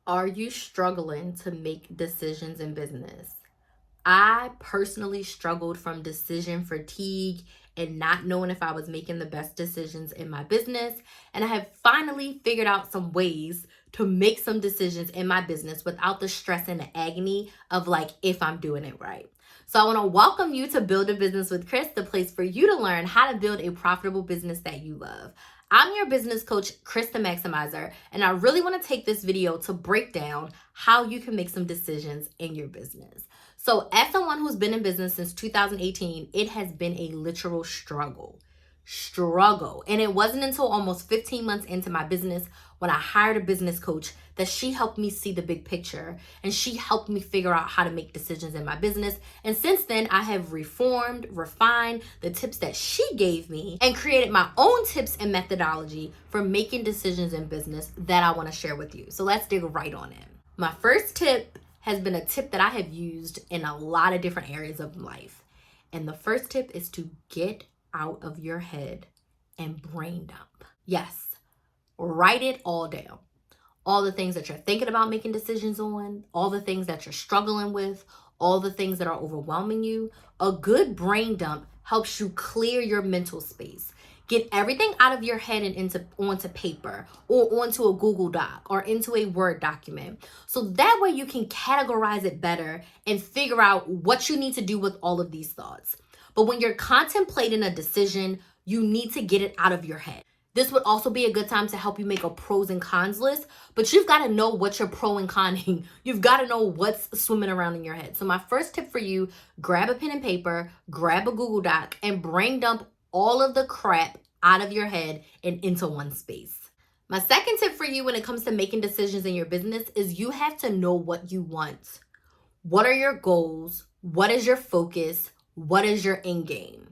Are you struggling to make decisions in business? I personally struggled from decision fatigue and not knowing if I was making the best decisions in my business. And I have finally figured out some ways to make some decisions in my business without the stress and the agony of like if I'm doing it right. So I want to welcome you to Build a Business with Chris, the place for you to learn how to build a profitable business that you love. I'm your business coach, Chris the Maximizer, and I really want to take this video to break down how you can make some decisions in your business. So as someone who's been in business since 2018, it has been a literal struggle. And it wasn't until almost 15 months into my business when I hired a business coach that she helped me see the big picture and she helped me figure out how to make decisions in my business. And since then, I have reformed, refined the tips that she gave me and created my own tips and methodology for making decisions in business that I want to share with you. So let's dig right on in. My first tip has been a tip that I have used in a lot of different areas of life. And the first tip is to get out of your head and brain dump. Yes, write it all down. All the things that you're thinking about making decisions on, all the things that you're struggling with, all the things that are overwhelming you. A good brain dump helps you clear your mental space. Get everything out of your head and onto paper or onto a Google Doc or into a Word document. So that way you can categorize it better and figure out what you need to do with all of these thoughts. But when you're contemplating a decision, you need to get it out of your head. This would also be a good time to help you make a pros and cons list, but you've got to know what you're pro and conning. You've got to know what's swimming around in your head. So my first tip for you, grab a pen and paper, grab a Google Doc, and brain dump all of the crap out of your head and into one space. My second tip for you when it comes to making decisions in your business is you have to know what you want. What are your goals? What is your focus? What is your end game?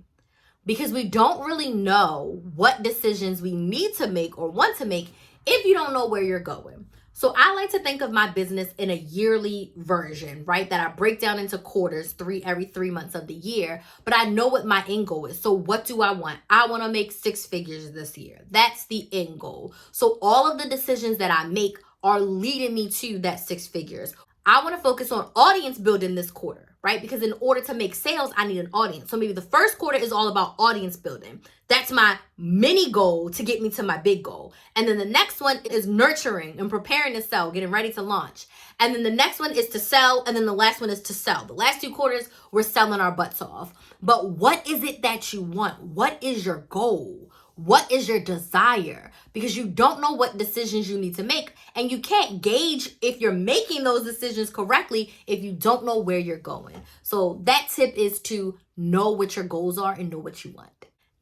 Because we don't really know what decisions we need to make or want to make if you don't know where you're going. So I like to think of my business in a yearly version, right? That I break down into quarters, every 3 months of the year, but I know what my end goal is. So what do I want? I want to make 6 figures this year. That's the end goal. So all of the decisions that I make are leading me to that 6 figures. I want to focus on audience building this quarter, right? Because in order to make sales, I need an audience. So maybe the first quarter is all about audience building. That's my mini goal to get me to my big goal. And then the next one is nurturing and preparing to sell, getting ready to launch. And then the next one is to sell. And then the last one is to sell. The last 2 quarters, we're selling our butts off. But what is it that you want? What is your goal? What is your desire? Because you don't know what decisions you need to make, and you can't gauge if you're making those decisions correctly if you don't know where you're going. So that tip is to know what your goals are and know what you want.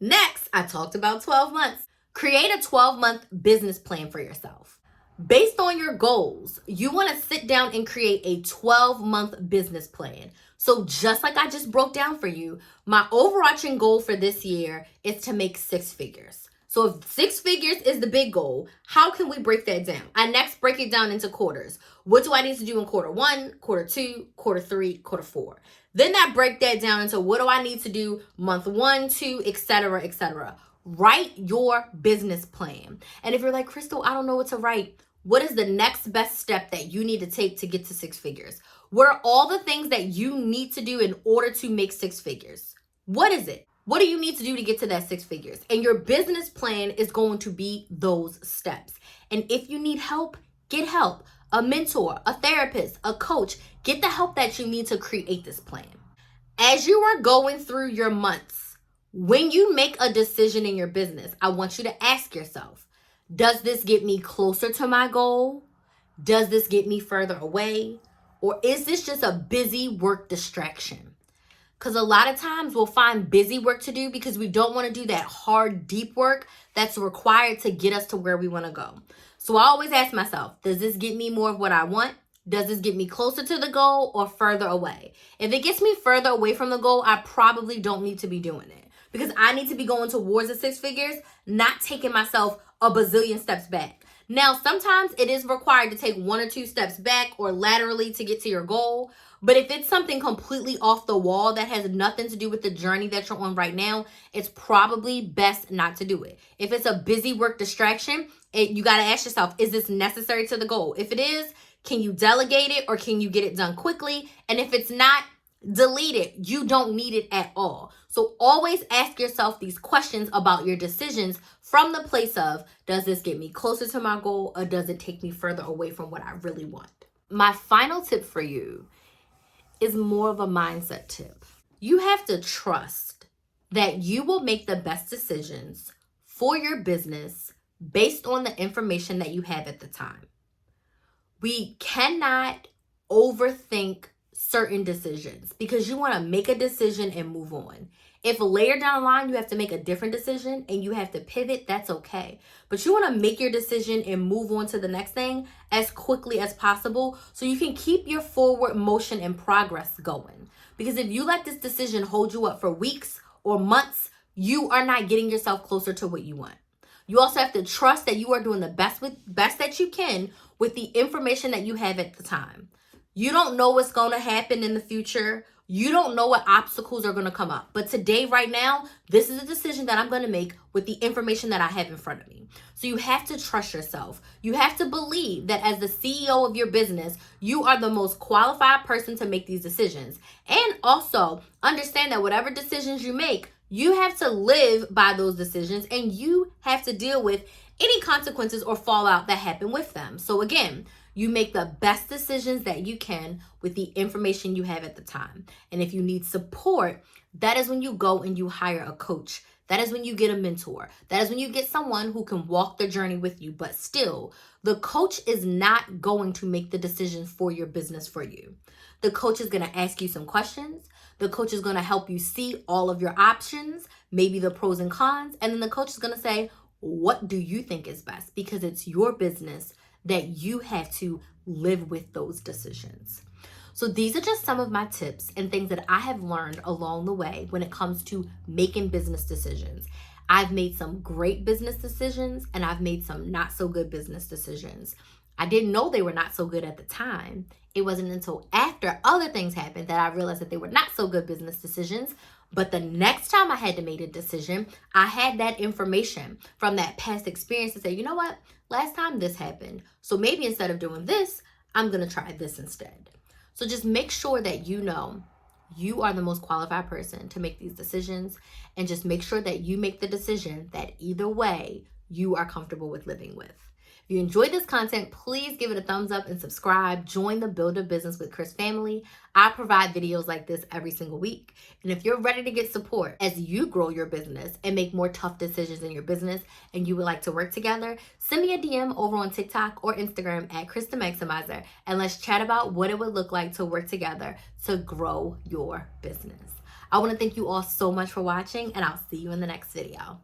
Next, I talked about 12 months. Create a 12-month business plan for yourself. Based on your goals, you want to sit down and create a 12-month business plan. So just like I just broke down for you, my overarching goal for this year is to make 6 figures. So if 6 figures is the big goal, how can we break that down? I next break it down into quarters. What do I need to do in quarter 1, quarter 2, quarter 3, quarter 4? Then I break that down into what do I need to do month 1, 2, etc., etc. Write your business plan. And if you're like, Crystal, I don't know what to write. What is the next best step that you need to take to get to 6 figures? What are all the things that you need to do in order to make 6 figures? What is it? What do you need to do to get to that 6 figures? And your business plan is going to be those steps. And if you need help, get help. A mentor, a therapist, a coach. Get the help that you need to create this plan. As you are going through your months, when you make a decision in your business, I want you to ask yourself, does this get me closer to my goal? Does this get me further away? Or is this just a busy work distraction? Because a lot of times we'll find busy work to do because we don't want to do that hard, deep work that's required to get us to where we want to go. So I always ask myself, does this get me more of what I want? Does this get me closer to the goal or further away? If it gets me further away from the goal, I probably don't need to be doing it. Because I need to be going towards the 6 figures, not taking myself a bazillion steps back. Now, sometimes it is required to take 1 or 2 steps back or laterally to get to your goal. But if it's something completely off the wall that has nothing to do with the journey that you're on right now, it's probably best not to do it. If it's a busy work distraction, you got to ask yourself, is this necessary to the goal? If it is, Can you delegate it or can you get it done quickly? And if it's not, delete it. You don't need it at all. So always ask yourself these questions about your decisions from the place of, does this get me closer to my goal or does it take me further away from what I really want? My final tip for you is more of a mindset tip. You have to trust that you will make the best decisions for your business based on the information that you have at the time. We cannot overthink certain decisions because you want to make a decision and move on. If later down the line you have to make a different decision and you have to pivot, that's okay. But you want to make your decision and move on to the next thing as quickly as possible so you can keep your forward motion and progress going. Because if you let this decision hold you up for weeks or months, you are not getting yourself closer to what you want. You also have to trust that you are doing the best that you can with the information that you have at the time. You don't know what's going to happen in the future. You don't know what obstacles are going to come up. But today, right now, this is a decision that I'm going to make with the information that I have in front of me. So you have to trust yourself. You have to believe that as the CEO of your business, you are the most qualified person to make these decisions. And also understand that whatever decisions you make, you have to live by those decisions and you have to deal with any consequences or fallout that happen with them. So again, you make the best decisions that you can with the information you have at the time. And if you need support, that is when you go and you hire a coach. That is when you get a mentor. That is when you get someone who can walk the journey with you. But still, the coach is not going to make the decisions for your business for you. The coach is going to ask you some questions. The coach is going to help you see all of your options, maybe the pros and cons. And then the coach is going to say, what do you think is best? Because it's your business that you have to live with those decisions. So these are just some of my tips and things that I have learned along the way when it comes to making business decisions. I've made some great business decisions and I've made some not so good business decisions. I didn't know they were not so good at the time. It wasn't until after other things happened that I realized that they were not so good business decisions. But the next time I had to make a decision, I had that information from that past experience to say, you know what? Last time this happened. So maybe instead of doing this, I'm going to try this instead. So just make sure that you know you are the most qualified person to make these decisions, and just make sure that you make the decision that either way you are comfortable with living with. If you enjoyed this content, please give it a thumbs up and subscribe. Join the Build a Business with Chris family. I provide videos like this every single week. And if you're ready to get support as you grow your business and make more tough decisions in your business and you would like to work together, send me a DM over on TikTok or Instagram at Chris the Maximizer, and let's chat about what it would look like to work together to grow your business. I want to thank you all so much for watching, and I'll see you in the next video.